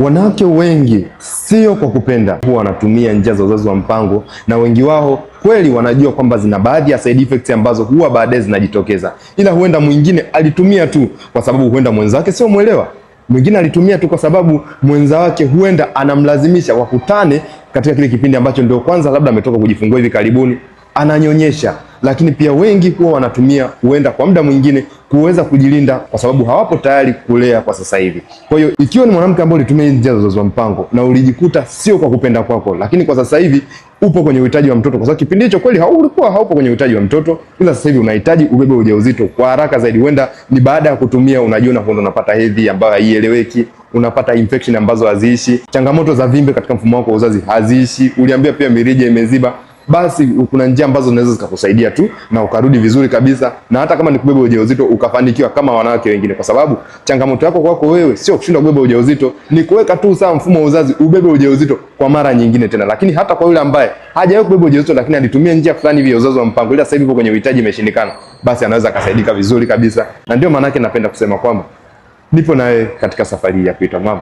Wanawake wengi sio kwa kupenda, huwa wanatumia njia za uzazi wa mpango, na wengi wao kweli wanajua kwamba zina baadhi ya side effects ambazo huwa baadaye zinajitokeza, ila huenda mwingine alitumia tu kwa sababu huenda mwenzake sio mwelewa. Mwingine alitumia tu kwa sababu mwenza wake huenda anamlazimisha wakutane katika kile kipindi ambacho ndio kwanza labda ametoka kujifungua hivi karibuni, ananyonyesha. Lakini pia wengi huwa wanatumia huenda kwa muda mwingine kuweza kujilinda kwa sababu hawapo tayari kulea kwa sasa hivi. Kwa hiyo ikiwa ni mwanamke ambaye ulitumia njia za uzazi wa mpango na ulijikuta sio kwa kupenda kwako, lakini kwa sasa hivi upo kwenye uhitaji wa mtoto, kwa sababu kipindi hicho kweli ulikuwa haupo kwenye uhitaji wa mtoto, ila sasa hivi unahitaji ubebe ujauzito kwa haraka zaidi. Huenda ni baada ya kutumia unajiona kwamba unapata hedhi ambayo haieleweki, unapata infection ambazo haziishi, changamoto za vimbe katika mfumo wako wa uzazi haziishi, uliambia pia mirija imeziba. Basi kuna njia ambazo zinaweza zikakusaidia tu na ukarudi vizuri kabisa, na hata kama ni kubeba ujauzito ukafanikiwa kama wanawake wengine, kwa sababu changamoto yako kwako wewe sio kushindwa kubeba ujauzito, ni kuweka tu sawa mfumo wa uzazi ubebe ujauzito kwa mara nyingine tena. Lakini hata kwa yule ambaye hajawahi kubeba ujauzito lakini alitumia njia fulani hivi ya uzazi wa mpango, ila sasa hivi kwenye uhitaji imeshindikana, basi anaweza akasaidika vizuri kabisa. Na ndio maana yake napenda kusema kwamba nipo nawe katika safari ya kuitwa mama.